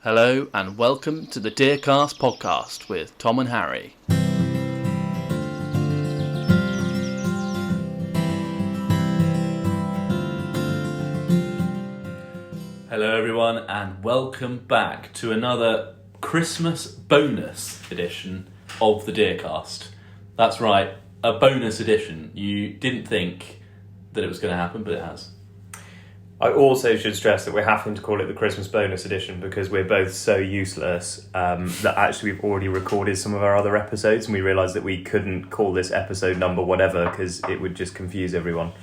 Hello and welcome to the Deercast podcast with Tom and Harry. Hello everyone and welcome back to another Christmas bonus edition of the Deercast. That's right, a bonus edition. You didn't think that it was going to happen, but it has. I also should stress that we're having to call it the Christmas bonus edition because we're both so useless that actually we've already recorded some of our other episodes and we realised that we couldn't call this episode number whatever because it would just confuse everyone.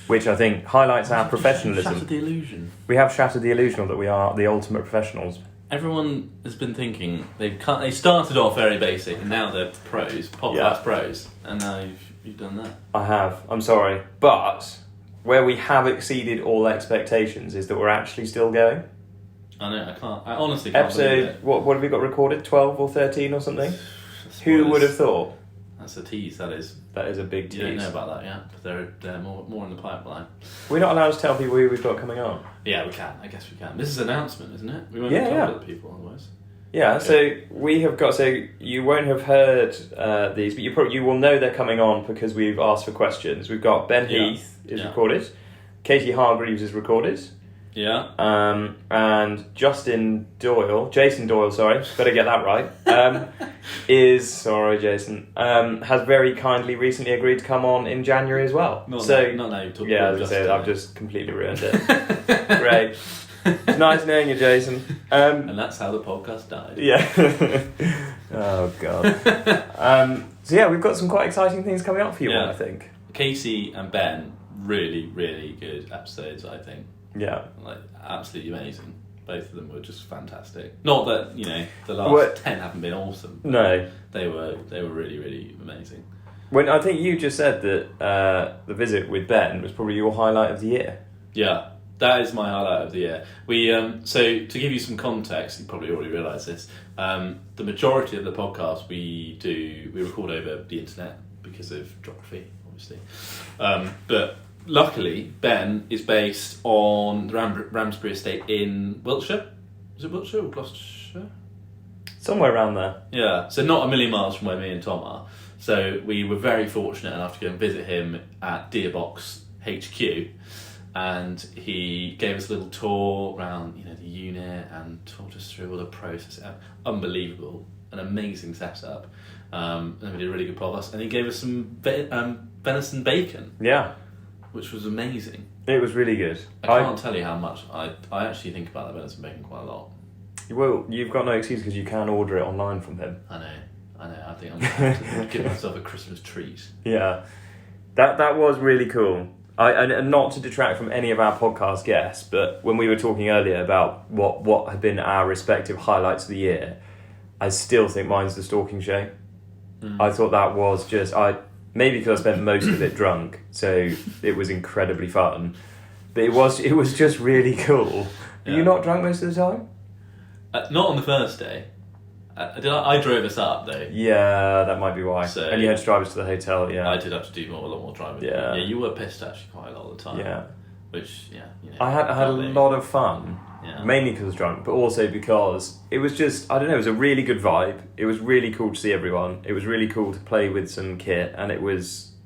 Which I think highlights our professionalism. Shattered the illusion. We have shattered the illusion that we are the ultimate professionals. Everyone has been thinking they started off very basic and now they're pros, podcast pros, and now you've done that. I have. I'm sorry, but where we have exceeded all expectations is that we're actually still going. I know, I can't. I honestly can't believe it. What have we got recorded? 12 or 13 or something? Who would have thought? That's a tease, that is. That is a big tease. You don't know about that yet, but they're more in the pipeline. We're not allowed to tell people who we've got coming on. Yeah, we can. I guess we can. This is an announcement, isn't it? We won't tell other people otherwise. Yeah, so we have got. So you won't have heard these, but you will know they're coming on because we've asked for questions. We've got Ben Heath is recorded, Katie Hargreaves is recorded, and Jason Doyle, better get that right. Has very kindly recently agreed to come on in January as well. Not now you're talking about Justin. I've just completely ruined it. Great. It's nice knowing you, Jason. And that's how the podcast died. Yeah. Oh, God. So, yeah, we've got some quite exciting things coming up for you all, I think. Casey and Ben, really, really good episodes, I think. Yeah. Like, absolutely amazing. Both of them were just fantastic. Not that, the last 10 haven't been awesome. No. They were really, really amazing. When I think you just said that the visit with Ben was probably your highlight of the year. Yeah. That is my highlight of the year. We so to give you some context, you probably already realise this. The majority of the podcast we record over the internet because of geography, obviously. But luckily, Ben is based on the Ramsbury estate in Wiltshire. Is it Wiltshire or Gloucestershire? Somewhere around there. Yeah, so not a million miles from where me and Tom are. So we were very fortunate enough to go and visit him at Deerbox HQ. And he gave us a little tour around, the unit and talked us through all the process. Unbelievable, an amazing setup. And we did a really good podcast. And he gave us some venison bacon. Yeah, which was amazing. It was really good. I can't tell you how much I actually think about that venison bacon quite a lot. Well, you've got no excuse because you can order it online from him. I know. I think I'm going to have to give myself a Christmas treat. Yeah, that was really cool. And not to detract from any of our podcast guests, but when we were talking earlier about what have been our respective highlights of the year, I still think mine's the stalking show. I thought that was just maybe because I spent most of it drunk, so it was incredibly fun. But it was just really cool. Were you not drunk most of the time? Not on the first day. I drove us up though. Yeah, that might be why. So, and you had to drive us to the hotel. Yeah, I did have to do a lot more driving. Yeah, you were pissed actually quite a lot of the time. Yeah, which I had a lot of fun. Yeah. Mainly because I was drunk, but also because it was just it was a really good vibe. It was really cool to see everyone. It was really cool to play with some kit, and it was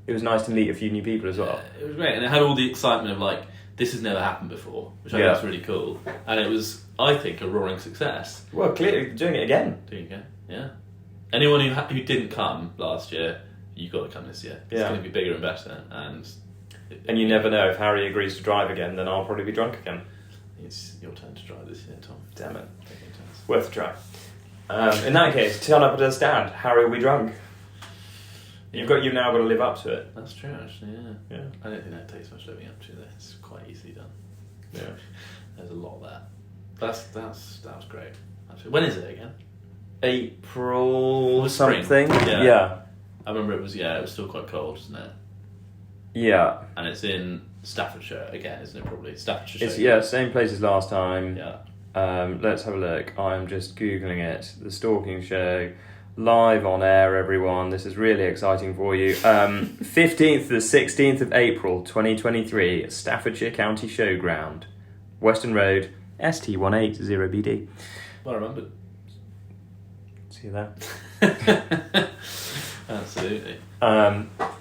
nice to meet a few new people as well. It was great, and it had all the excitement of this has never happened before, which I think was really cool. And it was, I think, a roaring success. Well, clearly doing it again. Yeah. Anyone who didn't come last year, you've got to come this year. It's going to be bigger and better. And you never know, if Harry agrees to drive again, then I'll probably be drunk again. It's your turn to drive this year, Tom. Damn it. Worth a try. In that case, turn up at a stand. Harry will be drunk. You've now got to live up to it. That's true, actually. Yeah. I don't think that takes much living up to. Though it's quite easily done. Yeah. There's a lot of that. That was great. Actually, when is it again? April something. Yeah. I remember it was still quite cold, isn't it? Yeah. And it's in Staffordshire again, isn't it? Probably Staffordshire. It's same place as last time. Yeah. Let's have a look. I'm just googling it. The Stalking Show. Live on air, everyone. This is really exciting for you. 15th to the 16th of April 2023, Staffordshire County Showground, Western Road, ST180BD. Well remembered. See you there. Absolutely.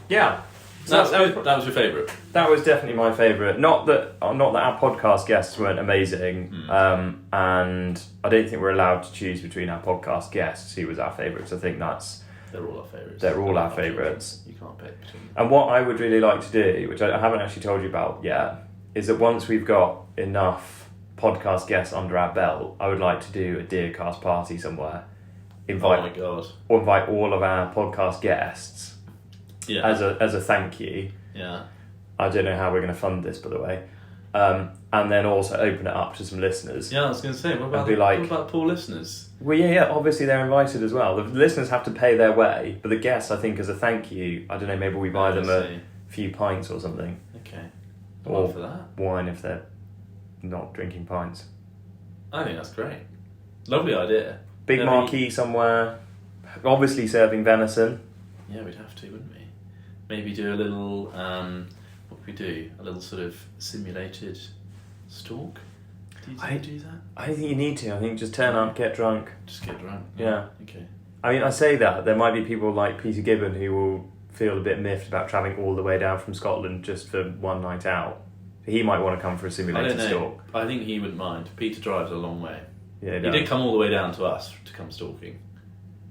Yeah. That was your favourite? That was definitely my favourite. Not that our podcast guests weren't amazing, and I don't think we're allowed to choose between our podcast guests who was our favourites. I think they're all our favourites. They're all our favourites. You can't pick between them. And what I would really like to do, which I haven't actually told you about yet, is that once we've got enough podcast guests under our belt, I would like to do a Deercast party somewhere. Oh my god! Or invite all of our podcast guests. Yeah. As a thank you. Yeah. I don't know how we're going to fund this, by the way. And then also open it up to some listeners. Yeah, I was going to say, what about poor listeners? Well, yeah, obviously they're invited as well. The listeners have to pay their way, but the guests, I think, as a thank you, I don't know, maybe we buy them a few pints or something. Okay. Or for that. Wine if they're not drinking pints. I think that's great. Lovely idea. Big marquee somewhere. Obviously serving venison. Yeah, we'd have to, wouldn't we? Maybe do a little, what could we do? A little sort of simulated stalk? Do you do that? I don't think you need to. I think just turn up, get drunk. Just get drunk? Yeah. Okay. I mean, I say that. There might be people like Peter Gibbon who will feel a bit miffed about travelling all the way down from Scotland just for one night out. He might want to come for a simulated stalk. I think he wouldn't mind. Peter drives a long way. Yeah, he did come all the way down to us to come stalking.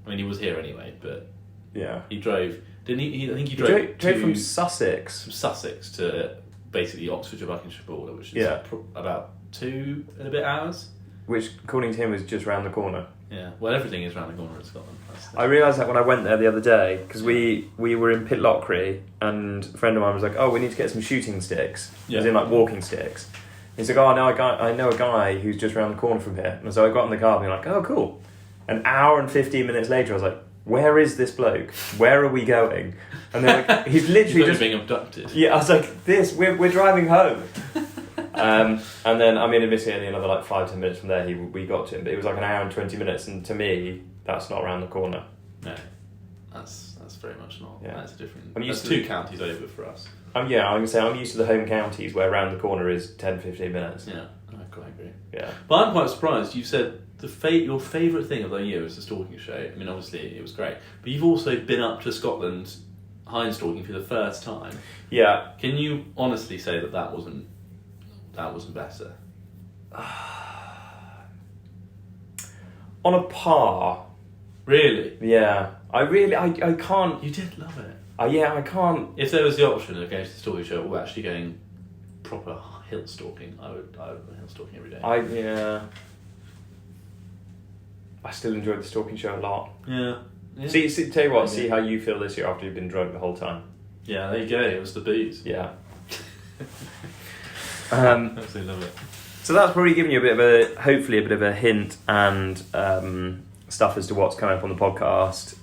I mean, he was here anyway, but yeah, he drove. Didn't he? I think he drove from Sussex. From Sussex to basically the Oxfordshire-Buckinghamshire border, which is about 2 and a bit hours. Which, according to him, is just round the corner. Yeah, well, everything is round the corner in Scotland. I realised that when I went there the other day, because we were in Pitlochry, and a friend of mine was like, "Oh, we need to get some shooting sticks," as in like walking sticks. He's like, "Oh no, I know a guy who's just round the corner from here." And so I got in the car and I'm like, "Oh, cool." An hour and 15 minutes later, I was like, "Where is this bloke? Where are we going?" And they're like, "He's literally just being abducted." Yeah, I was like, we're driving home." And then, I mean, admittedly, another like 5-10 minutes from there, we got to him, but it was like an hour and 20 minutes, and to me, that's not around the corner. No, that's very much not. Yeah. That's a different. I'm used to 2 counties over for us. I'm going to say I'm used to the home counties where around the corner is 10-15 minutes. Yeah, I quite agree. Yeah, but I'm quite surprised. You said your favourite thing of the year was the stalking show. I mean, obviously it was great, but you've also been up to Scotland hind stalking for the first time. Yeah. Can you honestly say that wasn't better? On a par. Really? Yeah. I can't. You did love it. Yeah, I can't. If there was the option of going to the stalking show or actually going proper hill stalking, I would go hill stalking every day. I still enjoyed the stalking show a lot. Yeah. See, tell you what, see how you feel this year after you've been drunk the whole time. Yeah, there you go. It was the booze. Yeah. Absolutely love it. So that's probably giving you hopefully a bit of a hint and stuff as to what's coming up on the podcast.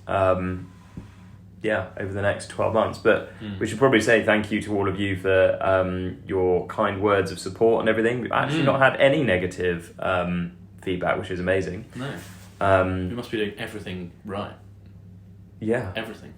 Over the next 12 months. But we should probably say thank you to all of you for your kind words of support and everything. We've actually not had any negative feedback, which is amazing. No. We must be doing everything right. Yeah. Everything.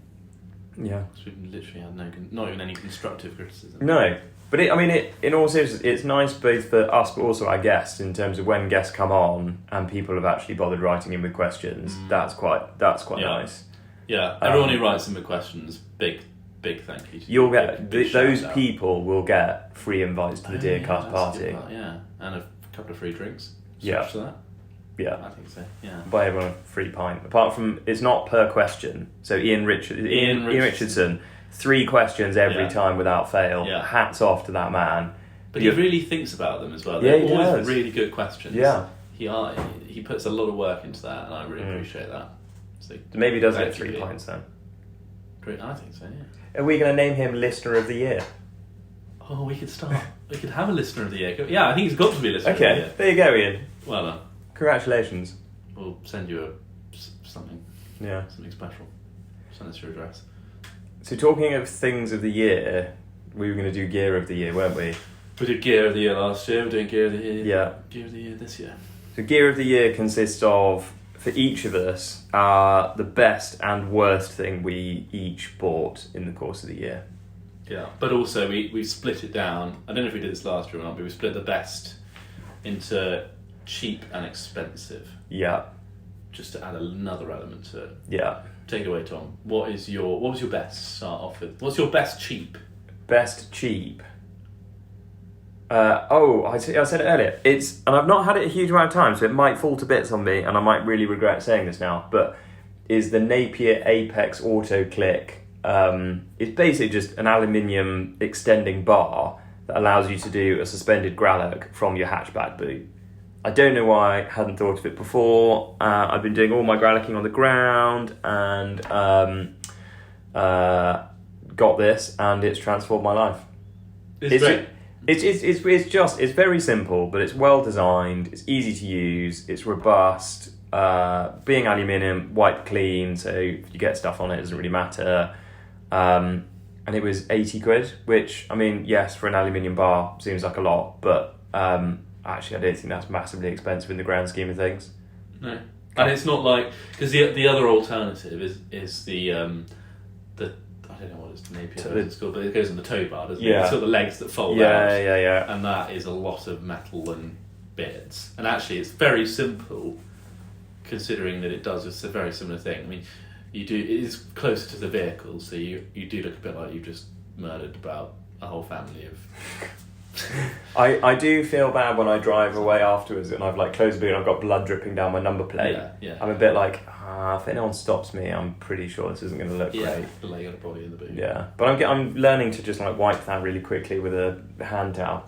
Yeah. So we've literally had not even any constructive criticism. No. But in all seriousness, it's nice both for us but also our guests in terms of when guests come on and people have actually bothered writing in with questions. That's quite nice. Yeah, everyone who writes in with questions, big thank you. You'll get those people will get free invites to the Deercast party. Yeah, and a couple of free drinks. Yeah. To that. Yeah, I think so. Yeah, buy everyone a free pint. Apart from it's not per question. So Ian Richardson, 3 questions every time without fail. Yeah. Hats off to that man. But he really thinks about them as well. Yeah, They're he always does. really good questions. Yeah, he puts a lot of work into that, and I really appreciate that. So maybe he does get 3 pints then. I think so. Yeah. Are we going to name him Listener of the Year? Oh, we could start. We could have a Listener of the Year. Yeah, I think he's got to be a Listener of the Year. Okay, there you go, Ian. Well done. Congratulations. We'll send you something. Yeah. Something special. Send us your address. So talking of things of the year, we were going to do Gear of the Year, weren't we? We did Gear of the Year last year. We're doing Gear of the Year. Yeah. Gear of the Year this year. So Gear of the Year consists of, for each of us, the best and worst thing we each bought in the course of the year. Yeah, but also we split it down. I don't know if we did this last year or not, but we split the best into cheap and expensive. Yeah. Just to add another element to it. Yeah. Take it away, Tom. What was your best to start off with? What's your best cheap? Best cheap. I said it earlier. And I've not had it a huge amount of time, so it might fall to bits on me, and I might really regret saying this now. But is the Napier Apex Auto Click? It's basically just an aluminium extending bar that allows you to do a suspended gralloch from your hatchback boot. I don't know why I hadn't thought of it before. I've been doing all my gralloching on the ground and got this, and it's transformed my life. It's great. It's very simple, but it's well designed. It's easy to use. It's robust. Being aluminium, wipe clean, so if you get stuff on it, it doesn't really matter. And it was 80 quid, which, I mean, yes, for an aluminium bar seems like a lot, but actually I don't think that's massively expensive in the grand scheme of things. No. And it's not like, because the other alternative is the I don't know what it's Napier called, but it goes in the tow bar, doesn't it? It's got the legs that fold out. Yeah. And that is a lot of metal and bits. And actually it's very simple, considering that it does a very similar thing. I mean, it is closer to the vehicle, so you do look a bit like you've just murdered about a whole family of... I do feel bad when I drive away afterwards and I've like closed the boot and I've got blood dripping down my number plate. Yeah. I'm a bit like, if anyone stops me, I'm pretty sure this isn't going to look great. The leg of the body in the boot. Yeah, but I'm learning to just like wipe that really quickly with a hand towel.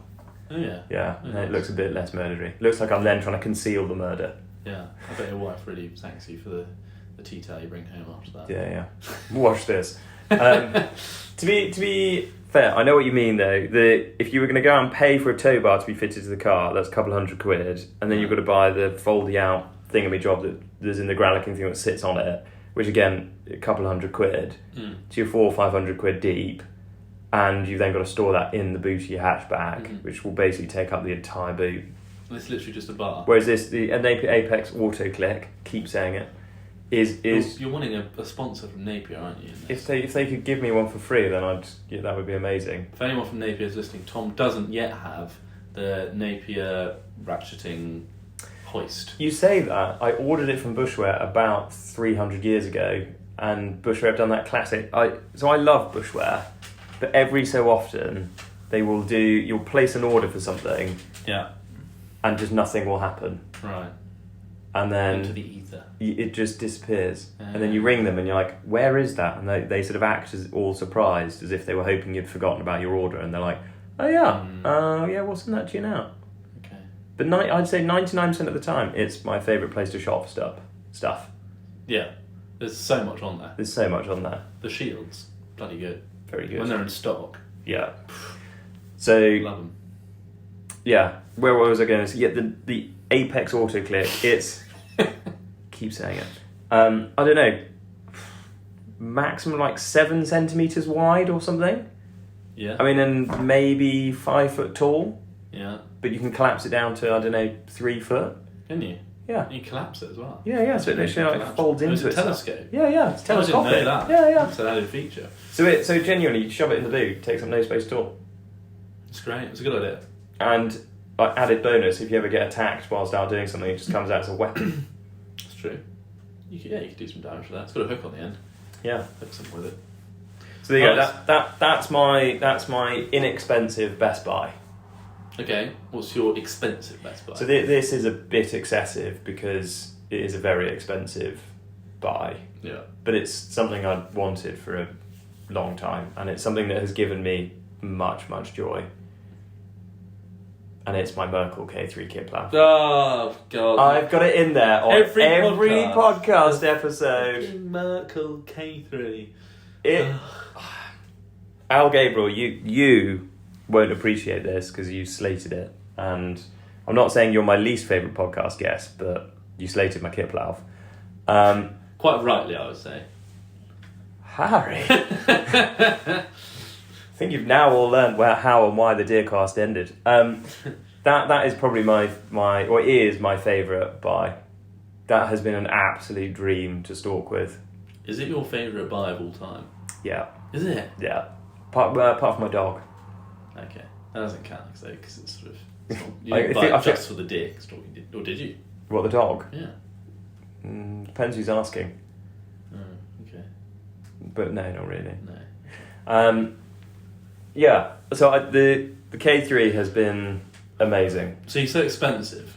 Oh yeah. Yeah, and it looks a bit less murdery. Looks like I'm then trying to conceal the murder. Yeah, I bet your wife really thanks you for the tea towel you bring home after that. Yeah. Wash this. To be fair, I know what you mean though. If you were going to go and pay for a tow bar to be fitted to the car, that's a couple £100, and then you've got to buy the foldy out thingamajob that there's in the gralloching thing that sits on it, which again, a couple £100. So you're £400 or £500 deep, and you've then got to store that in the boot of your hatchback, which will basically take up the entire boot. And it's literally just a bar. Whereas the Napier Apex Auto Click, keep saying it, is you're wanting a sponsor from Napier, aren't you? If they could give me one for free, then that would be amazing. If anyone from Napier is listening, Tom doesn't yet have the Napier ratcheting hoist. You say that. I ordered it from Bushwear about 300 years ago, and Bushwear have done that classic. So I love Bushwear, but every so often you'll place an order for something, and just nothing will happen. Right. And then into the ether. It just disappears. And then you ring them and you're like, where is that? And they sort of act as all surprised, as if they were hoping you'd forgotten about your order. And they're like, oh yeah, we'll send that to you now. Okay. But I'd say 99% of the time, it's my favourite place to shop for stuff. Yeah. There's so much on there. The shields, bloody good. Very good. When they're in stock. Yeah. So... Love them. Yeah. Where was I going to say? Yeah, the Apex Auto Click, it's... keep saying it. I don't know, maximum like 7 centimetres wide or something. Yeah. I mean, and maybe 5 foot tall. Yeah. But you can collapse it down to, I don't know, 3 foot. Can you? Yeah. You collapse it as well. Yeah. So it literally like folds into it. It's a telescope. Yeah. It's telescopic. I didn't know that. Yeah. It's an added feature. So genuinely, you shove it in the boot, takes up no space at all. It's great. It's a good idea. And added bonus, if you ever get attacked whilst out doing something, it just comes out as a weapon. That's true. You could do some damage with that. It's got a hook on the end. Yeah. Hook something with it. So there you go. That's my inexpensive Best Buy. Okay. What's your expensive Best Buy? So this is a bit excessive because it is a very expensive buy. Yeah. But it's something I'd wanted for a long time, and it's something that has given me much, much joy. And it's my Merkel K3 kit plan. Oh, God. I've got it in there on every podcast episode. Merkel K3. Al Gabriel, you won't appreciate this because you slated it. And I'm not saying you're my least favourite podcast guest, but you slated my kit plough. Quite rightly, I would say. Harry. I think you've now all learned how and why the Deercast ended. That is probably is my favourite buy. That has been an absolute dream to stalk with. Is it your favourite buy of all time? Yeah. Is it? Yeah. Apart from my dog. Okay. That doesn't count because it's sort of... You didn't buy it just for the deer stalking, or did you? What, the dog? Yeah. Depends who's asking. Oh, okay. But no, not really. No. Yeah. So the K3 has been amazing. So you're so expensive,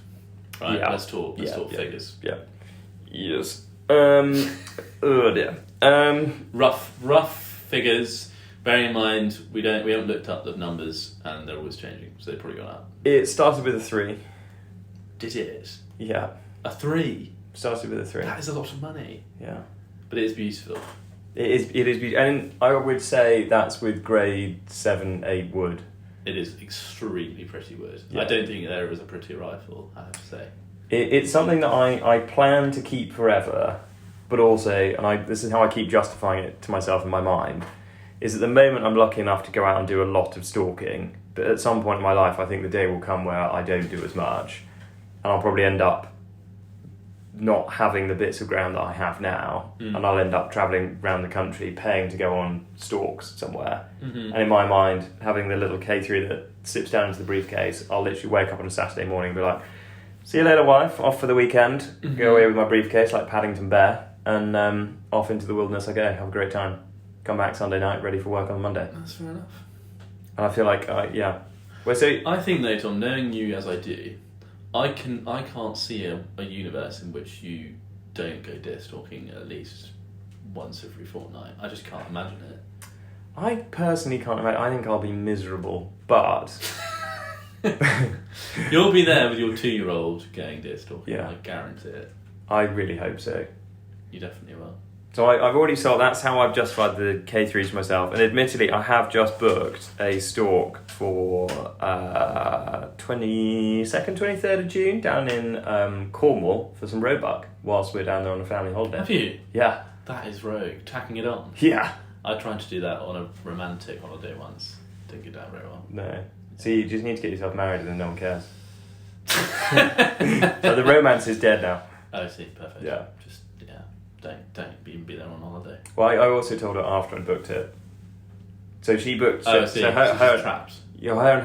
right? Yeah. Let's talk figures. Yeah. Yes. Oh dear. Rough figures. Bearing in mind we haven't looked up the numbers and they're always changing, so they've probably gone up. It started with a 3. Did it? Yeah. A 3? Started with a 3. That is a lot of money. Yeah. But it is beautiful. It is beautiful, and I would say that's with grade 7, 8 wood. It is extremely pretty wood. Yeah. I don't think there is a pretty rifle, I have to say. It's something that I plan to keep forever, but also, and this is how I keep justifying it to myself in my mind, is at the moment I'm lucky enough to go out and do a lot of stalking, but at some point in my life I think the day will come where I don't do as much, and I'll probably end up not having the bits of ground that I have now, and I'll end up travelling around the country paying to go on stalks somewhere. And in my mind, having the little K3 that slips down into the briefcase, I'll literally wake up on a Saturday morning and be like, see you later, wife, off for the weekend, go away with my briefcase like Paddington Bear, and off into the wilderness I go, have a great time. Come back Sunday night, ready for work on Monday. That's fair enough. And I feel like, yeah. Well, so I think though, Tom, knowing you as I do, I can't see a universe in which you don't go deer stalking at least once every fortnight. I just can't imagine it. I personally can't imagine. I think I'll be miserable, but you'll be there with your 2-year-old going deer stalking. Yeah. I guarantee it. I really hope so. You definitely will. So I've already sold. That's how I've justified the K3s myself. And admittedly, I have just booked a stalk for 22nd, 23rd of June down in Cornwall for some roebuck whilst we're down there on a family holiday. Have you? Yeah. That is rogue. Tacking it on. Yeah. I tried to do that on a romantic holiday once. Didn't get down very well. No. So you just need to get yourself married and then no one cares. So the romance is dead now. Oh, I see. Perfect. Yeah. Just, don't even be there on holiday. Well, I also told her after I booked it. So she booked. Oh, I see. So her traps. Yeah, her and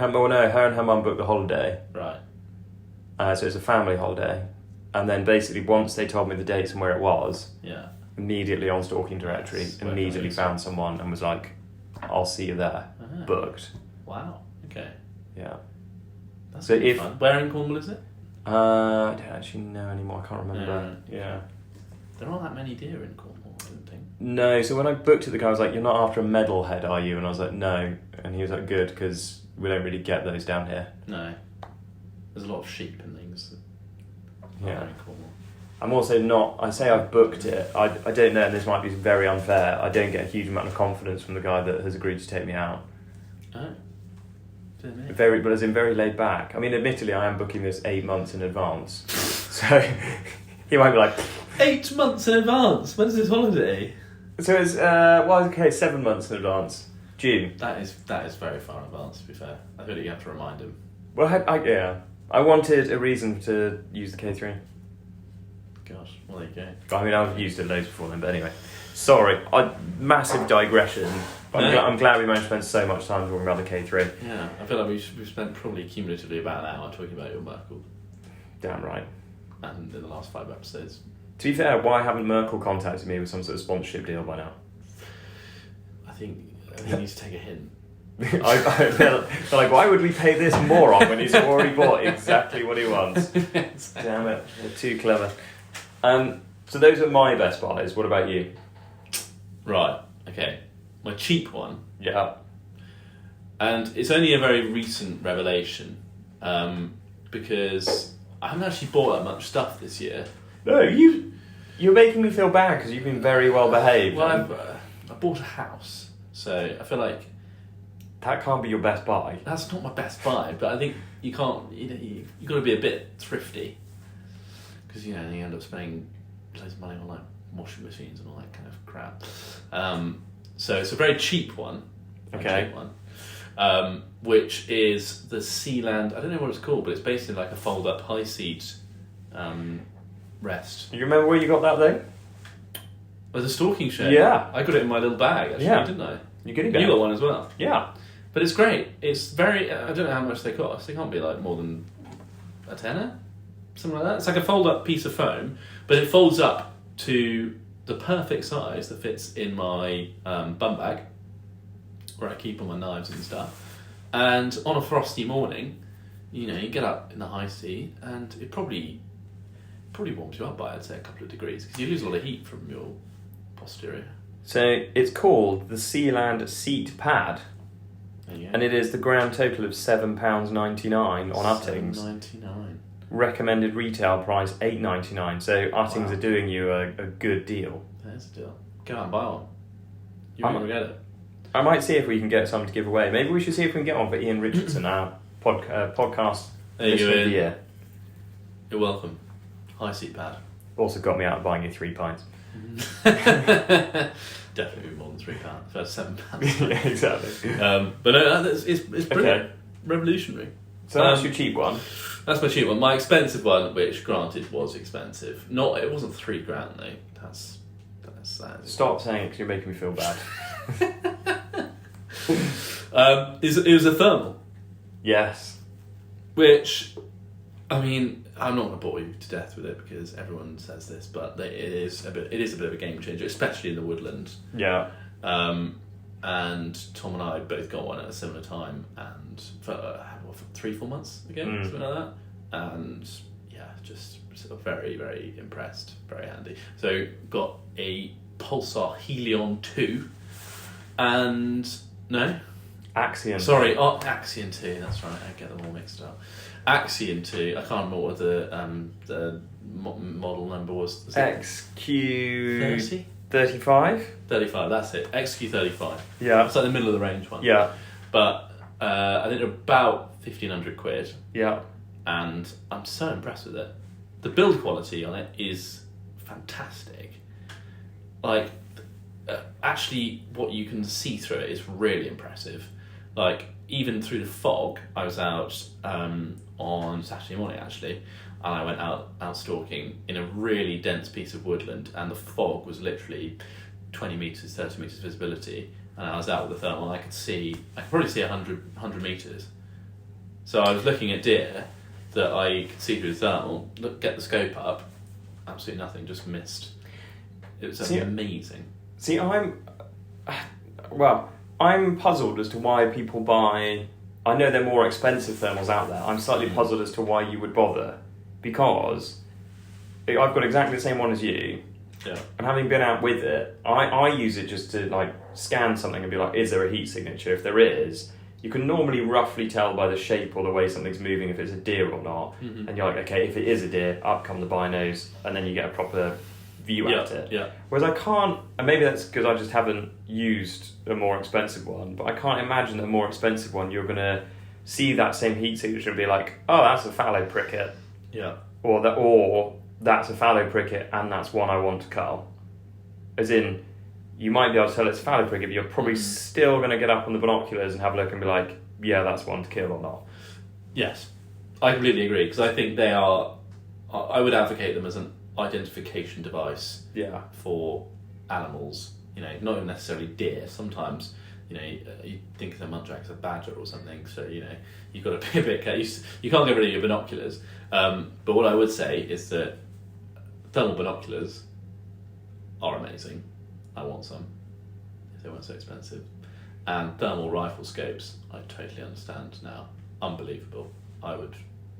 her mum booked the holiday. Right. So it's a family holiday, and then basically once they told me the dates and where it was, Yeah. immediately on stalking directory, Yes, immediately found someone and was like, "I'll see you there." Uh-huh. Booked. Wow. Okay. Yeah. That's So really fun. Where in Cornwall is it? I don't actually know anymore. I can't remember. No. Yeah. There aren't that many deer in Cornwall, I don't think. No, so when I booked it, the guy was like, "You're not after a medal head, are you?" And I was like, "No." And he was like, "Good, because we don't really get those down here." No. There's a lot of sheep and things. Yeah. In Cornwall. I'm also not. I say I've booked it. I don't know, and this might be very unfair. I don't get a huge amount of confidence from the guy that has agreed to take me out. Oh. Didn't it? But as in very laid back. I mean, admittedly, I am booking this 8 months in advance, so he might be like, 8 months in advance. When is this holiday? So it's 7 months in advance. June. That is very far in advance. To be fair, I feel like you have to remind him. Well, I wanted a reason to use the K3. Gosh, well there you go. I mean, I've used it loads before then, but anyway. Sorry, massive digression. But No. I'm glad we managed to spend so much time talking about the K3. Yeah, I feel like we've spent probably cumulatively about an hour talking about your Merkel, Damn right. and in the last 5 episodes. To be fair, why haven't Merkel contacted me with some sort of sponsorship deal by now? I think he needs to take a hint. they're like, why would we pay this moron when he's already bought exactly what he wants? Damn it, they're too clever. So those are my best buys. What about you? Right, okay. My cheap one, Yeah. and it's only a very recent revelation, because I haven't actually bought that much stuff this year. No, you're making me feel bad because you've been very well behaved. Well, I bought a house, so I feel like that can't be your best buy. that's not my best buy, but I think you can't. You got to be a bit thrifty, because you end up spending loads of money on like washing machines and all that kind of crap. So it's a very cheap one. Okay. Cheap one, which is the Sealand. I don't know what it's called, but it's basically like a fold-up high seat rest. You remember where you got that thing? Well, the stalking shed. Yeah. I got it in my little bag actually, Yeah. didn't I? You goodie You bag. got one as well. Yeah. But it's great. It's very... I don't know how much they cost. They can't be like more than a tenner? Something like that. It's like a fold-up piece of foam, but it folds up to the perfect size that fits in my bum bag, where I keep all my knives and stuff. And on a frosty morning, you know, you get up in the high sea, and it probably warms you up by, I'd say, a couple of degrees, because you lose a lot of heat from your posterior. So it's called the Sealand Seat Pad, and it is the grand total of £7.99 on Uttings. £7.99. Recommended retail price £8.99. So Uttings are doing you a good deal. There's a deal. Go out and buy one. You won't regret it. I might see if we can get some to give away. Maybe we should see if we can get one for Ian Richardson, our podcast listener of the year. You're welcome. High seat pad. Also got me out of buying you 3 pints. Definitely more than £3. First £7. Yeah, exactly. But no, it's brilliant. Okay. Revolutionary. So that's your cheap one. That's my cheap one. My expensive one, which granted was expensive. It wasn't £3 though. That's Stop saying it because you're making me feel bad. It was a thermal. Yes. Which, I mean, I'm not going to bore you to death with it because everyone says this, but it is a bit of a game changer, especially in the woodland. Yeah. And Tom and I both got one at a similar time, and for 3-4 months ago, something like that. And yeah, just sort of very, very impressed. Very handy. So got a Pulsar Helion 2, and no. Axion. Sorry, Axion 2, that's right, I get them all mixed up. Axion 2, I can't remember what the model number was. XQ... 35? 35, that's it. XQ35. Yeah. It's like the middle of the range one. Yeah. But I think they're about £1,500. Yeah. And I'm so impressed with it. The build quality on it is fantastic. Like, actually, what you can see through it is really impressive. Like, even through the fog, I was out on Saturday morning, actually, and I went out stalking in a really dense piece of woodland, and the fog was literally 20 metres, 30 metres visibility, and I was out with the thermal, and I could probably see 100 metres. So I was looking at deer that I could see through the thermal, get the scope up, absolutely nothing, just missed. It was amazing. See, I'm puzzled as to why people buy... I know there are more expensive thermals out there. I'm slightly puzzled as to why you would bother. Because I've got exactly the same one as you. Yeah. And having been out with it, I use it just to like scan something and be like, is there a heat signature? If there is, you can normally roughly tell by the shape or the way something's moving if it's a deer or not. Mm-hmm. And you're like, okay, if it is a deer, up come the binos, and then you get a proper view at it. Yeah. Whereas I can't, and maybe that's because I just haven't used a more expensive one, but I can't imagine that a more expensive one you're going to see that same heat signature and be like, oh, that's a fallow pricket. Yeah. Or that's a fallow pricket and that's one I want to cull. As in, you might be able to tell it's a fallow pricket, but you're probably still going to get up on the binoculars and have a look and be like, yeah, that's one to kill or not. Yes, I completely agree, because I think they are... I would advocate them as an identification device for animals. You know, not even necessarily deer. Sometimes, you know, you think of the muntjac as a badger or something, so, you know, you've got to be a bit careful. You can't get rid of your binoculars. But what I would say is that thermal binoculars are amazing. I want some, if they weren't so expensive. And thermal rifle scopes, I totally understand now. Unbelievable. I would,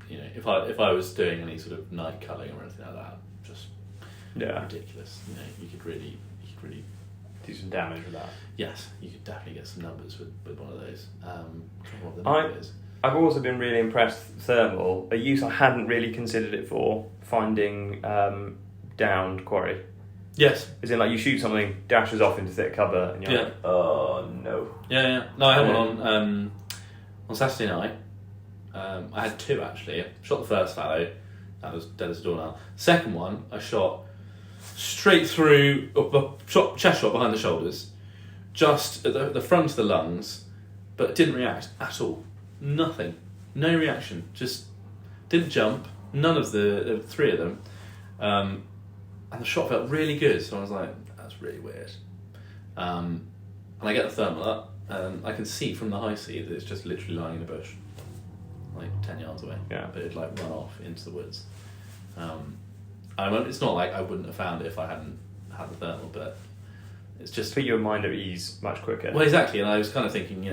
you know, if I was doing any sort of night culling or anything like that, just ridiculous. You know, you could really do some damage with that. Yes, you could definitely get some numbers with one of those. I've also been really impressed with thermal, a use I hadn't really considered it for, finding downed quarry. Yes. As in, like, you shoot something, dashes off into thick cover, and you're like, oh, no. Yeah. No, I had one on Saturday night. I had 2, actually. I shot the first fallow. That was dead as a doornail. Second one, I shot straight through, chest shot behind the shoulders, just at the front of the lungs, but it didn't react at all. Nothing. No reaction. Just didn't jump. None of the 3 of them. And the shot felt really good, so I was like, that's really weird. And I get the thermal up, I can see from the high sea that it's just literally lying in a bush, like 10 yards away. Yeah. But it'd like run off into the woods. It's not like I wouldn't have found it if I hadn't had the thermal, but it's just... Put your mind at ease much quicker. Well, exactly, and I was kind of thinking,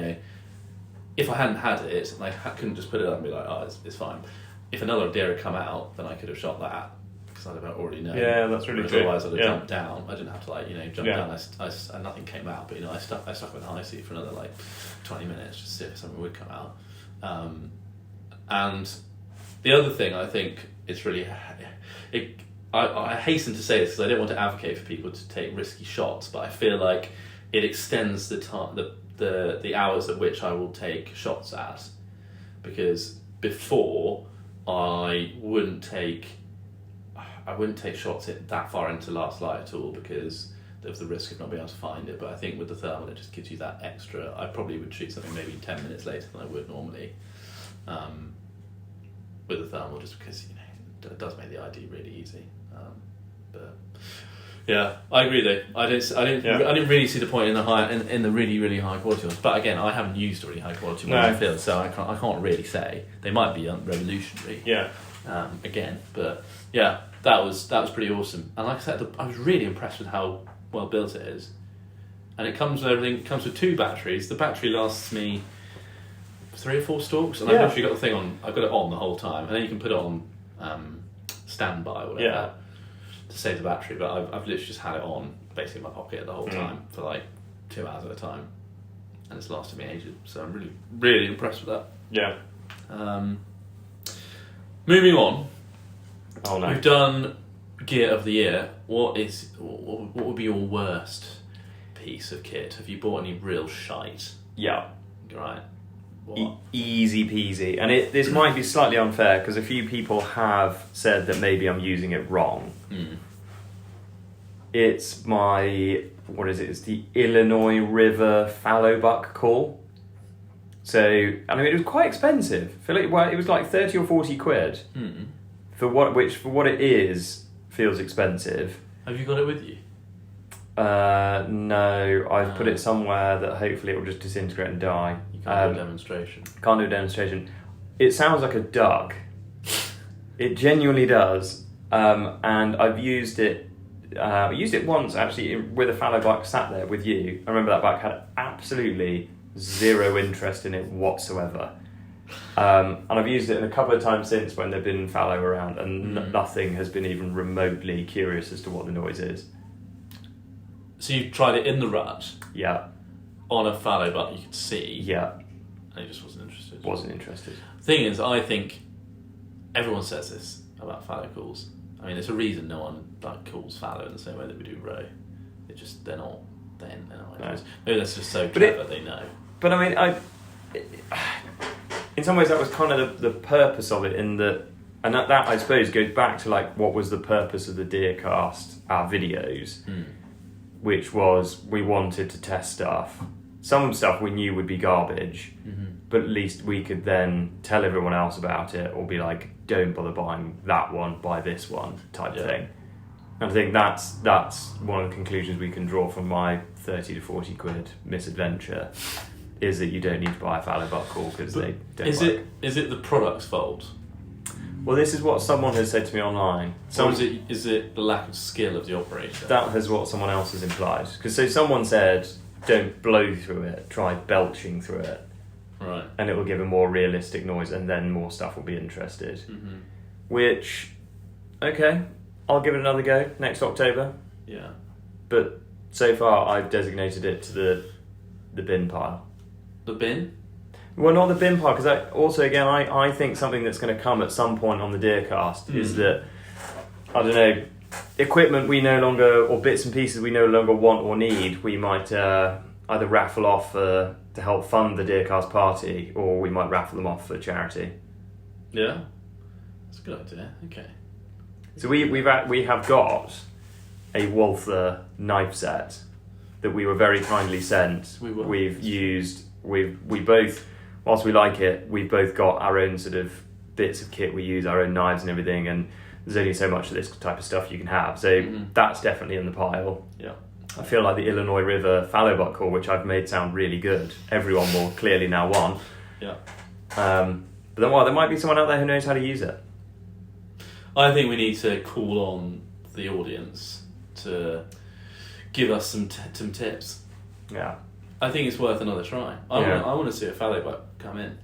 if I hadn't had it, I couldn't just put it up and be like, oh, it's fine. If another deer had come out, then I could have shot that, because I'd have already known. Yeah, that's really true. Otherwise I'd have jumped down. I didn't have to jump Yeah. down. And nothing came out, but I stuck with the high sea for another 20 minutes just to see if something would come out. And the other thing I think is really... I hasten to say this because I don't want to advocate for people to take risky shots, but I feel like it extends the time, the hours at which I will take shots at, because before I wouldn't take shots that far into last light at all because of the risk of not being able to find it. But I think with the thermal, it just gives you that extra. I probably would shoot something maybe 10 minutes later than I would normally with the thermal, just because it does make the ID really easy. But yeah, I agree though. I didn't really see the point in the really really high quality ones. But again, I haven't used a really high quality one in the field, so I can't really say. They might be revolutionary. Yeah. Again, but yeah, that was pretty awesome. And like I said, I was really impressed with how well built it is. And it comes with everything. It comes with 2 batteries. The battery lasts me 3 or 4 stalks, and I've actually got the thing on. I've got it on the whole time, and then you can put it on standby or whatever to save the battery. But I've literally just had it on basically in my pocket the whole time for 2 hours at a time, and it's lasted me ages. So I'm really really impressed with that. Yeah. Moving on. Oh no. We've done gear of the year. What would be your worst piece of kit? Have you bought any real shite? Yeah. Right. What? Easy peasy. And this might be slightly unfair because a few people have said that maybe I'm using it wrong. It's it's the Illinois River fallow buck call. So, it was quite expensive. I feel like it was like 30 or 40 quid. For what it is, feels expensive. Have you got it with you? No, I've put it somewhere that hopefully it will just disintegrate and die. You can't do a demonstration. Can't do a demonstration. It sounds like a duck. It genuinely does. And I've used it. I used it once actually with a fallow buck sat there with you. I remember that buck had absolutely zero interest in it whatsoever. And I've used it a couple of times since when they've been fallow around, and nothing has been even remotely curious as to what the noise is. So you tried it in the rut? Yeah. On a fallow buck you could see? Yeah. And he just wasn't interested? Wasn't interested. Thing is, I think everyone says this about fallow calls. I mean, there's a reason no one calls fallow in the same way that we do roe. They're not. No. Maybe that's just so clever they know. But I mean, in some ways that was kind of the purpose of it, in that, and that I suppose goes back to what was the purpose of the Deercast, our videos, which was we wanted to test stuff. Some stuff we knew would be garbage, but at least we could then tell everyone else about it, or be like, don't bother buying that one, buy this one type thing. And I think that's one of the conclusions we can draw from my 30 to 40 quid misadventure, is that you don't need to buy a fallow buck call because they don't work. Is it the product's fault? Well, this is what someone has said to me online. Or is it the lack of skill of the operator? That is what someone else has implied. Because someone said, don't blow through it, try belching through it. Right. And it will give a more realistic noise, and then more stuff will be interested. Which, okay, I'll give it another go next October. Yeah. But so far, I've designated it to the bin pile. The bin? Well, not the bin pile, because I think something that's going to come at some point on the Deercast is that, I don't know, equipment we no longer, or bits and pieces we no longer want or need, we might either raffle off to help fund the Deercast party, or we might raffle them off for charity. Yeah, that's a good idea. Okay. So we have got a Walther knife set that we were very kindly sent. We've used. We both, whilst we like it, we've both got our own sort of bits of kit. We use our own knives and everything, and there's only so much of this type of stuff you can have. So that's definitely in the pile. Yeah. I feel like the Illinois River fallow butt core, which I've made sound really good, everyone will clearly now want. Yeah. But then there might be someone out there who knows how to use it. I think we need to call on the audience to give us some tips. Yeah. I think it's worth another try. I want to see a fallow butt come in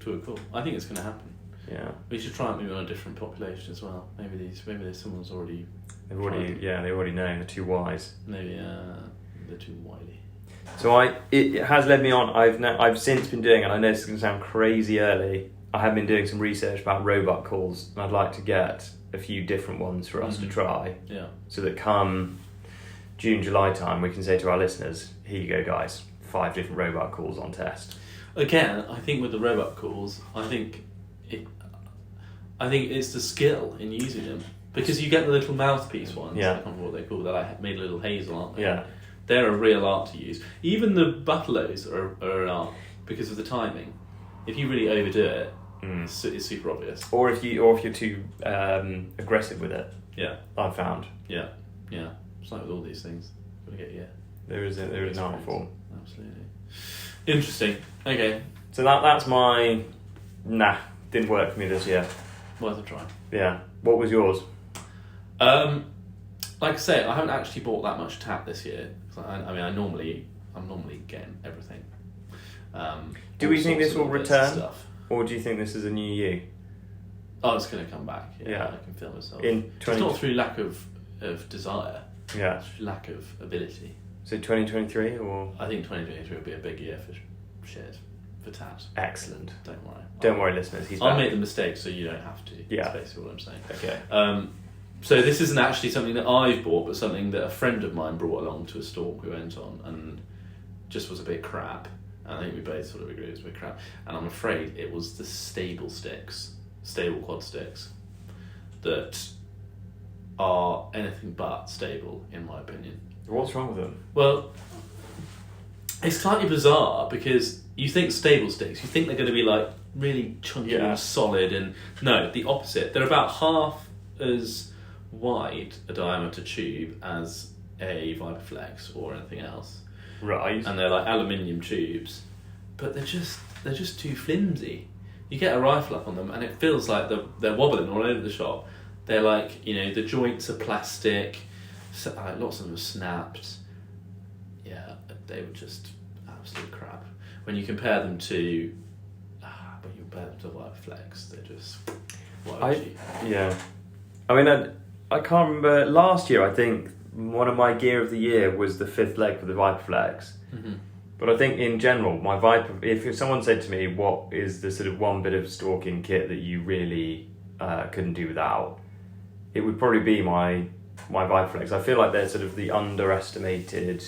to a call. I think it's going to happen. Yeah. We should try it maybe on a different population as well. Maybe there's someone's already. They already know. They're too wise. Maybe they're too wily. So it has led me on. I've since been doing, and I know this is going to sound crazy early. I have been doing some research about robot calls, and I'd like to get a few different ones for us to try. Yeah. So that come June, July time, we can say to our listeners, "Here you go, guys. 5 different robot calls on test." Again, I think with the robot calls, I think it's the skill in using them. Because you get the little mouthpiece ones, Yeah. I can't remember what they're called, they're like made a little hazel, aren't they? Yeah. They're a real art to use. Even the buffalos are an art because of the timing. If you really overdo it, it's super obvious. Or if you're too aggressive with it. Yeah. I've found. Yeah. Yeah. It's like with all these things. Gotta get There is an art form. Absolutely. Interesting. Okay. So that's my didn't work for me this year. Worth a try. Yeah. What was yours? Like I say, I haven't actually bought that much tap this year. I'm normally getting everything. Do we think this will return, stuff. Or do you think this is a new you? Oh, it's going to come back. Yeah. I can feel myself. It's not through lack of desire. Yeah. It's through lack of ability. So 2023 or? I think 2023 will be a big year for shares, for taps. Excellent. Don't worry. Don't worry, listeners. He's I'll back. make the mistake so you don't have to. Yeah. That's basically what I'm saying. Okay. So this isn't actually something that I've bought, but something that a friend of mine brought along to a stalk we went on, and just was a bit crap. And I think we both sort of agree it was a bit crap. And I'm afraid it was the stable quad sticks, that are anything but stable, in my opinion. What's wrong with them? Well, it's slightly bizarre because you think stable sticks, you think they're going to be like really chunky and solid, and no, the opposite. They're about half as wide a diameter tube as a Viperflex or anything else. Right. And they're like aluminium tubes, but they're just too flimsy. You get a rifle up on them and it feels like they're wobbling all over the shop. They're like, the joints are plastic, lots of them are snapped. Yeah, they were just absolute crap. When you compare them to Viperflex, they're just Yeah. I mean, I can't remember. Last year, I think one of my gear of the year was the 5th leg for the Viperflex. Mm-hmm. But I think in general, my Viper. If someone said to me, "What is the sort of one bit of stalking kit that you really couldn't do without?" it would probably be my Viperflex. I feel like they're sort of the underestimated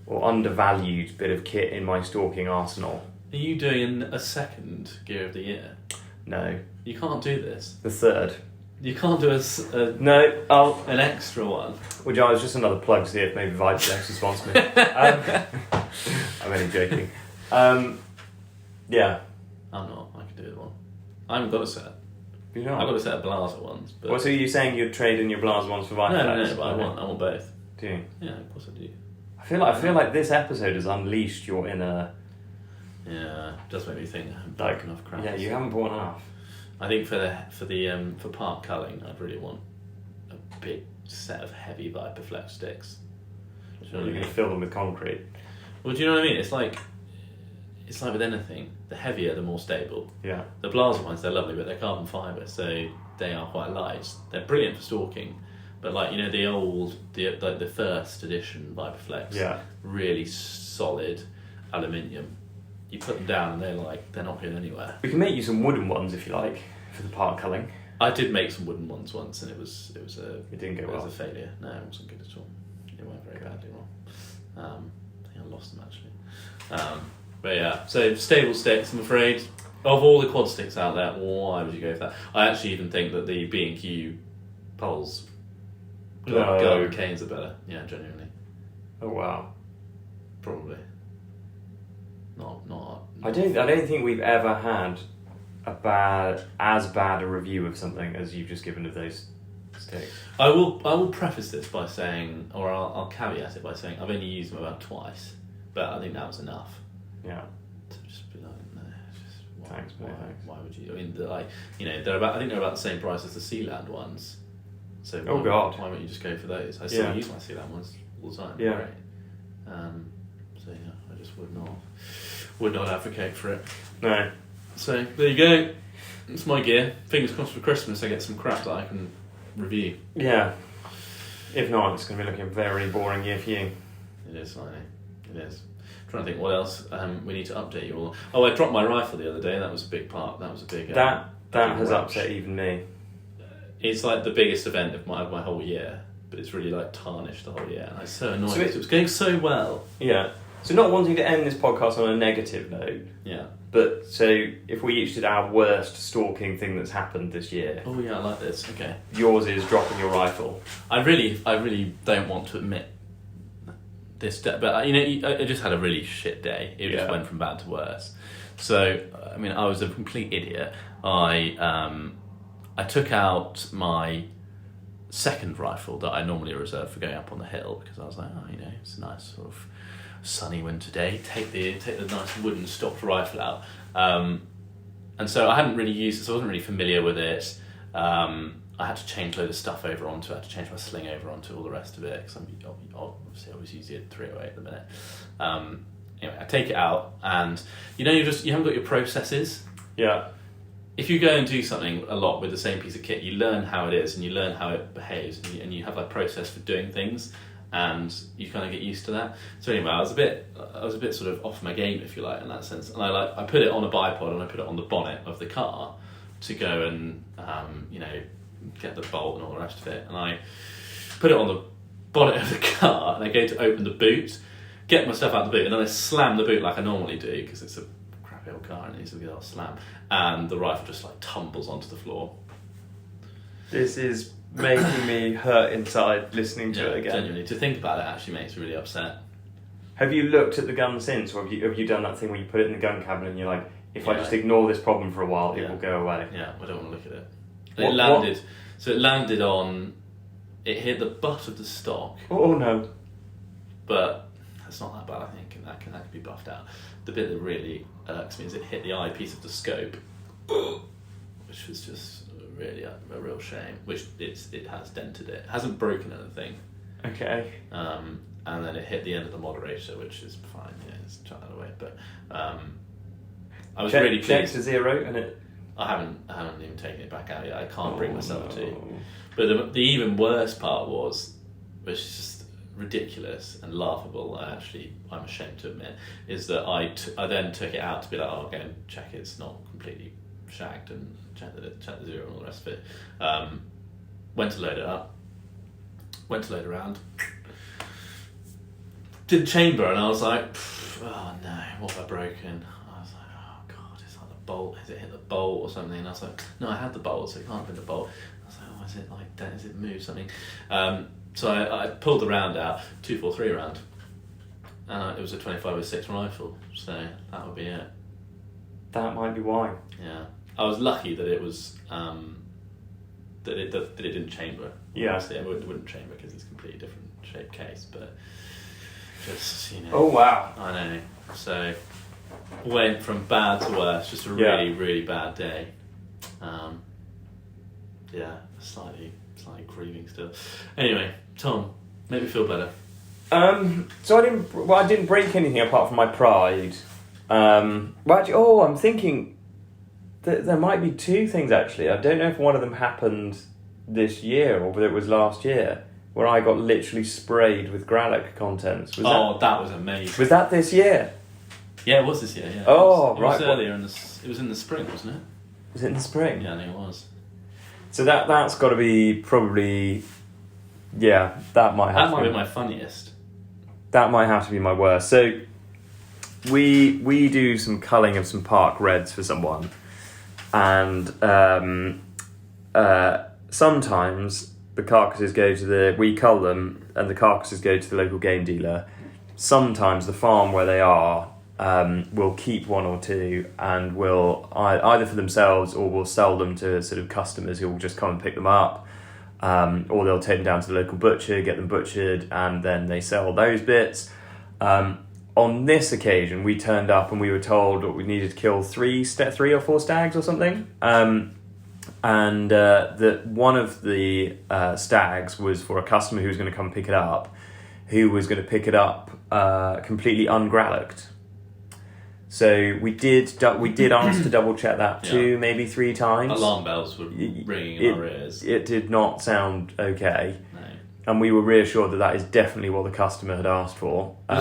or undervalued bit of kit in my stalking arsenal. Are you doing a second gear of the year? No. You can't do this. The 3rd. You can't do No, an extra one. Which I was just another plug to see if maybe Viperflex will sponsor me. I'm only joking. Yeah. I'm not. I can do it one. I haven't got a set. You know. I've got a set of Blazer ones. But Well, so you're saying you'd trade in your Blazer ones for Viperflex? No, but I want both. Do you? Yeah, of course I do. I feel like this episode has unleashed your inner. Yeah, it does make me think I haven't Like, bought enough crap. Yeah, you haven't bought enough. I think for park culling, I'd really want a big set of heavy Viperflex sticks. You're going to fill them with concrete. Well, do you know what I mean? It's like with anything. The heavier, the more stable. Yeah. The Blazer ones, they're lovely, but they're carbon fibre, so they are quite light. They're brilliant for stalking, but the first edition Viperflex, really solid aluminium. You put them down and they're not going anywhere. We can make you some wooden ones if you like for the park culling. I did make some wooden ones once, and it didn't go well. It was a failure. No, it wasn't good at all. It went very badly wrong. I think I lost them actually. But yeah, so stable sticks. I'm afraid of all the quad sticks out there, why would you go for that? I actually even think that the B&Q poles, Go Canes are better. Yeah, genuinely. Oh wow. Probably. Not. I don't think we've ever had as bad a review of something as you've just given of those stick. I will preface this by saying, or I'll caveat it by saying, I've only used them about twice, but I think that was enough. Yeah. To just be like, no, just Thanks, mate, thanks. why would you? I mean, I think they're about the same price as the Sealand ones. So Oh God! Why won't you just go for those? I still use my Sealand ones all the time. Yeah. Great. So yeah, I just would not advocate for it. No. So there you go. It's my gear. Fingers crossed for Christmas I get some crap that I can review. Yeah. If not, it's going to be looking a very boring year for you. It is slightly. It is. I'm trying to think what else we need to update you all. Oh, I dropped my rifle the other day. That was a big part. That was a big. That has upset even me. It's like the biggest event of my whole year, but it's really like tarnished the whole year. And I was so annoyed. It was going so well. Yeah. So not wanting to end this podcast on a negative note. Yeah. But so if we each did our worst stalking thing that's happened this year. Oh yeah, I like this. Okay. Yours is dropping your rifle. I really don't want to admit this, but I just had a really shit day. It just went from bad to worse. So I mean, I was a complete idiot. I took out my second rifle that I normally reserve for going up on the hill because I was like, it's a nice sort of sunny winter day. Take the nice wooden stocked rifle out, and so I hadn't really used it, so I wasn't really familiar with it. I had to change a load of stuff over onto it. I had to change my sling over onto all the rest of it because I'm obviously always using it 308 at the minute. Anyway, I take it out, and you haven't got your processes. Yeah. If you go and do something a lot with the same piece of kit, you learn how it is and you learn how it behaves, and you have a process for doing things, and you kind of get used to that. So anyway, I was a bit sort of off my game, if you like, in that sense. And I put it on a bipod and I put it on the bonnet of the car to go and get the bolt and all the rest of it. And I put it on the bonnet of the car and I go to open the boot, get my stuff out of the boot, and then I slam the boot like I normally do because it's a crappy old car and it needs a good old slam. And the rifle just like tumbles onto the floor. This is making me hurt inside listening to it again. Genuinely, to think about it actually makes me really upset. Have you looked at the gun since, or have you done that thing where you put it in the gun cabinet and you're like, if I just ignore this problem for a while, it will go away? Yeah, I don't want to look at it. It landed. So it landed on. It hit the butt of the stock. Oh no! But that's not that bad, I think, and that can be buffed out. The bit that really irks me is it hit the eyepiece of the scope, which was just really a real shame. Which it has dented it. It hasn't broken anything. Okay. And then it hit the end of the moderator, which is fine. Yeah, it's chuck that away. But I was really pleased. Check to 0 and it. I haven't even taken it back out yet. I can't bring myself to. But the even worse part was, which is just ridiculous and laughable. I'm ashamed to admit, is that I then took it out to be like, I'll go and check it's not completely shagged and check the 0 and all the rest of it. Went to load it up. Went to load around. Did chamber and I was like, oh no, what have I broken? I was like, oh god, it's like the bolt. Has it hit the bolt or something? And I was like, no, I had the bolt, so it can't have been the bolt. I was like, oh, is it like that? Has it moved something? So I pulled the round out, 243 round, and it was a 25-06 rifle. So that would be it. That might be why. Yeah, I was lucky that it was that it didn't chamber. Yeah, obviously, it wouldn't chamber because it's a completely different shaped case, but. Just, oh wow! I know. So went from bad to worse. Just a really, really bad day. Slightly grieving still. Anyway, Tom, make me feel better. So I didn't break anything apart from my pride. I'm thinking that there might be two things actually. I don't know if one of them happened this year or whether it was last year, where I got literally sprayed with Gralloch contents. That was amazing. Was that this year? Yeah, it was this year, yeah. It was right. earlier it was in the spring, wasn't it? Was it in the spring? Yeah, I think it was. So that's got to be probably... Yeah, that might have to be my funniest. That might have to be my worst. So we do some culling of some park reds for someone. And sometimes... the carcasses we cull them, and the carcasses go to the local game dealer. Sometimes the farm where they are will keep one or two and will either for themselves or will sell them to sort of customers who will just come and pick them up. or they'll take them down to the local butcher, get them butchered, and then they sell those bits. On this occasion, we turned up and we were told we needed to kill 3 or 4 stags or something. And that one of the stags was for a customer who was going to come pick it up, who was going to pick it up completely ungrallocked. So we did ask to double check that 2, maybe 3 times. Alarm bells were ringing in our ears. It did not sound okay. No. And we were reassured that is definitely what the customer had asked for. It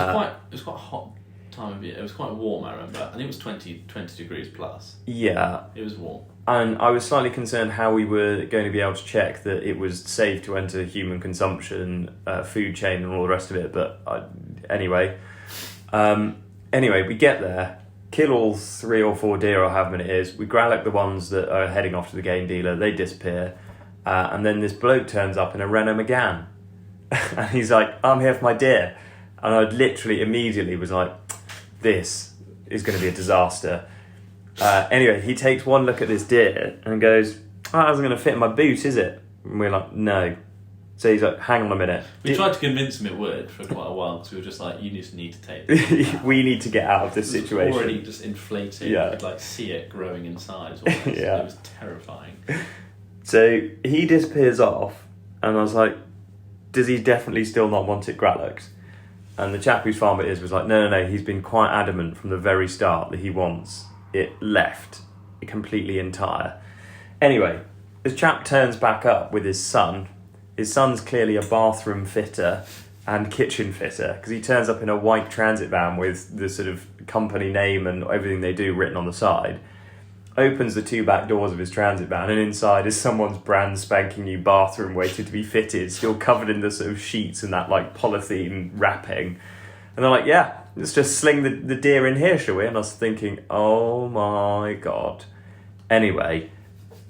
was quite a hot time of year. It was quite warm, I remember. I think it was 20 degrees plus. Yeah. It was warm. And I was slightly concerned how we were going to be able to check that it was safe to enter human consumption, food chain and all the rest of it. But anyway, we get there, kill all 3 or 4 deer or however many it is. We grallock the ones that are heading off to the game dealer. They disappear. And then this bloke turns up in a Renault Megane. And he's like, I'm here for my deer. And I literally immediately was like, this is going to be a disaster. Anyway, he takes one look at this deer and goes, that isn't going to fit in my boot, is it? And we're like, no. So he's like, hang on a minute. We tried to convince him it would for quite a while, because we were just like, you just need to take this. We need to get out of this situation. It was already just inflating. Yeah. You could see it growing in size almost. Yeah. It was terrifying. So he disappears off, and I was like, does he definitely still not want it grallocked? And the chap whose farm it is was like, no, he's been quite adamant from the very start that he wants it left completely entire. Anyway, this chap turns back up with his son. His son's clearly a bathroom fitter and kitchen fitter, because he turns up in a white transit van with the sort of company name and everything they do written on the side. Opens the 2 back doors of his transit van, and inside is someone's brand spanking new bathroom waiting to be fitted, still covered in the sort of sheets and that like polythene wrapping. And they're like, yeah, let's just sling the deer in here, shall we? And I was thinking, oh my God. Anyway,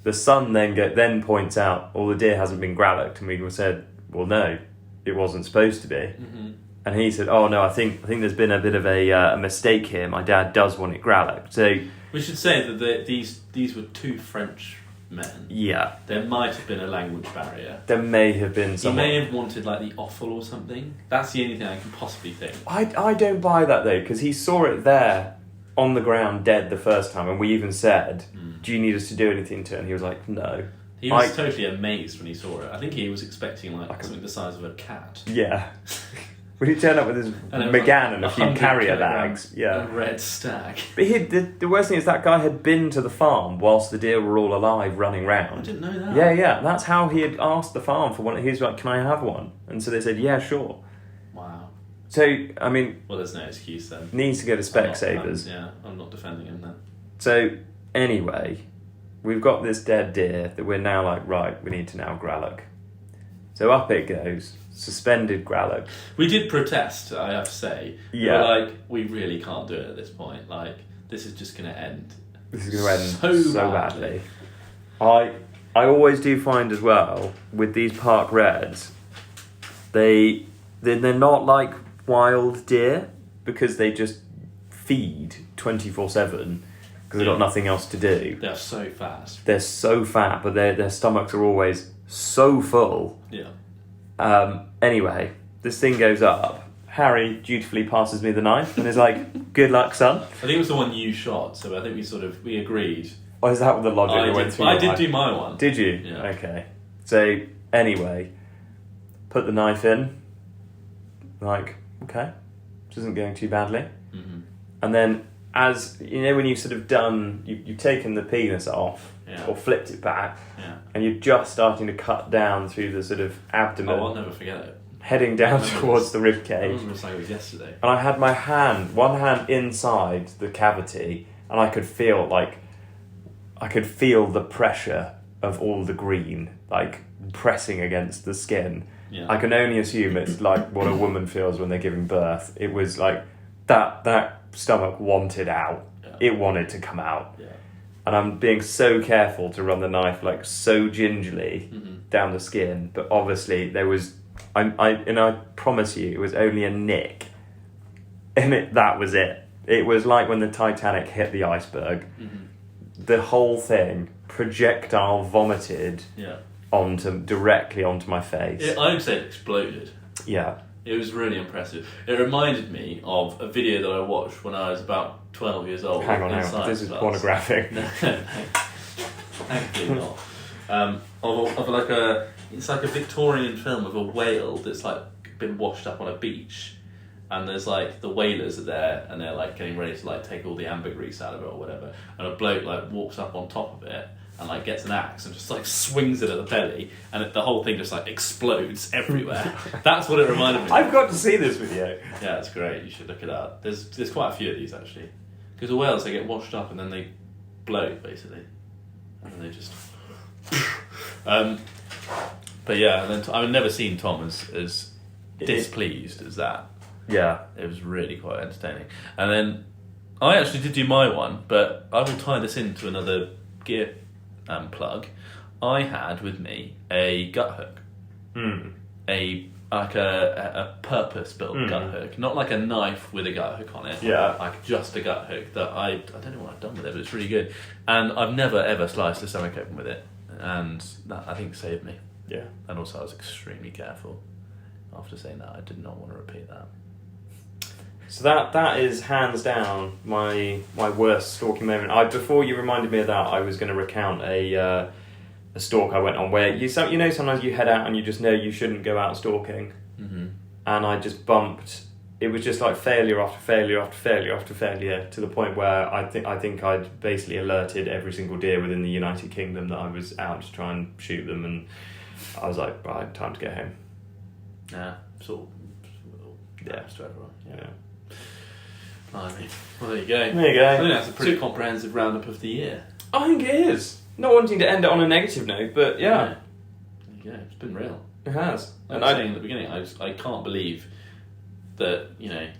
the son then points out, the deer hasn't been grallocked, and we said, well, no, it wasn't supposed to be. Mm-hmm. And he said, oh no, I think there's been a bit of a mistake here. My dad does want it grallocked. So we should say that these were 2 French men. Yeah. There might have been a language barrier. There may have been someone. He may have wanted like the offal or something. That's the only thing I can possibly think. I don't buy that though, because he saw it there on the ground dead the first time, and we even said, do you need us to do anything to it? And he was like, no. He was totally amazed when he saw it. I think he was expecting like something the size of a cat. Yeah. When he turned up with his Megane and a few carrier bags, a red stag. But the worst thing is that guy had been to the farm whilst the deer were all alive, running round. I didn't know that. Yeah. That's how he had asked the farm for one. He was like, "Can I have one?" And so they said, "Yeah, sure." Wow. So I mean, well, there's no excuse then. Needs to go to Specsavers. Yeah, I'm not defending him then. So anyway, we've got this dead deer that we're now like, right, we need to now grallock. So up it goes. Suspended grallock. We did protest, I have to say. Yeah. We're like, we really can't do it at this point. Like, this is just going to end. This is going to end so badly. I always do find as well with these park reds, they're not like wild deer, because they just feed 24/7 because they've got nothing else to do. They're so fast. They're so fat, but their stomachs are always so full. Yeah. Anyway, this thing goes up. Harry dutifully passes me the knife and is like, good luck, son. I think it was the one you shot, so I think we agreed. Oh, is that what the logic went through? I did do my one. Did you? Yeah. Okay. So, anyway, put the knife in. Like, okay, this isn't going too badly. Mm-hmm. And then, as, you know, when you've sort of done, you've taken the penis off, or flipped it back, and you're just starting to cut down through the sort of abdomen. Oh, I'll never forget it. Heading down towards the rib cage. I was like it was yesterday. And I had one hand inside the cavity, and I could feel the pressure of all the green, like, pressing against the skin. Yeah. I can only assume it's like what a woman feels when they're giving birth. It was like that stomach wanted out. Yeah. It wanted to come out. Yeah. And I'm being so careful to run the knife like so gingerly down the skin, but obviously there was, I promise you, it was only a nick, and that was it. It was like when the Titanic hit the iceberg. The whole thing projectile vomited directly onto my face. I would say it exploded. Yeah. It was really impressive. It reminded me of a video that I watched when I was about 12 years old. Hang on. This is pornographic. No, thankfully not. It's like a Victorian film of a whale that's like been washed up on a beach, and there's like the whalers are there, and they're like getting ready to like take all the ambergris out of it or whatever, and a bloke like walks up on top of it and like gets an axe and just like swings it at the belly, and the whole thing just like explodes everywhere. That's what it reminded me of. I've got to see this video. Yeah, it's great. You should look it up. There's quite a few of these actually, because the whales, they get washed up and then they blow basically, and then they just. But yeah, and then I've never seen Tom as displeased as that. Yeah, it was really quite entertaining. And then I actually did do my one, but I will tie this into another gear plug. I had with me a gut hook, a purpose-built gut hook, not like a knife with a gut hook on it. Yeah, like just a gut hook that I don't know what I've done with it, but it's really good. And I've never ever sliced a stomach open with it, and that I think saved me. Yeah, and also I was extremely careful. After saying that, I did not want to repeat that. So that is hands down my worst stalking moment. Before you reminded me of that, I was going to recount a stalk I went on where sometimes you head out and you just know you shouldn't go out stalking, and I just bumped. It was just like failure after failure after failure after failure, to the point where I think I'd basically alerted every single deer within the United Kingdom that I was out to try and shoot them, and I was like, right, time to get home. Yeah, sort of. Yeah, to everyone. Yeah. Blimey. Well, there you go. There you go. I think that's a pretty comprehensive roundup of the year. I think it is. Not wanting to end it on a negative note, but yeah. There you go. It's been real. It has. Like I was saying at the beginning, I can't believe that,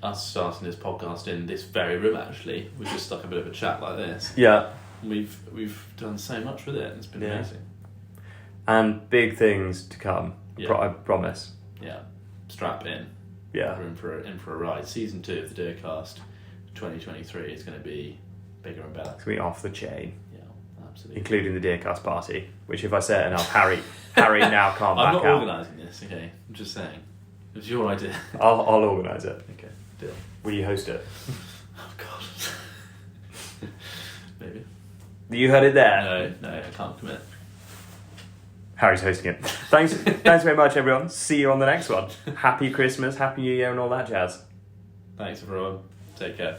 us starting this podcast in this very room, actually, we just stuck a bit of a chat like this. Yeah. We've done so much with it. It's been amazing. And big things to come. Yeah. I promise. Yeah. Strap in. Yeah. We're in for a ride. Season 2 of the Deercast 2023 is going to be bigger and better. It's going to be off the chain. Yeah, absolutely. Including the Deercast party, which if I say it enough, Harry now can't back out. I'm not organising this, okay? I'm just saying. It was your idea. I'll organise it. Okay, deal. Will you host it? Oh, God. Maybe. You heard it there. No, I can't commit. Harry's hosting it. Thanks very much, everyone. See you on the next one. Happy Christmas, Happy New Year, and all that jazz. Thanks, everyone. Take care.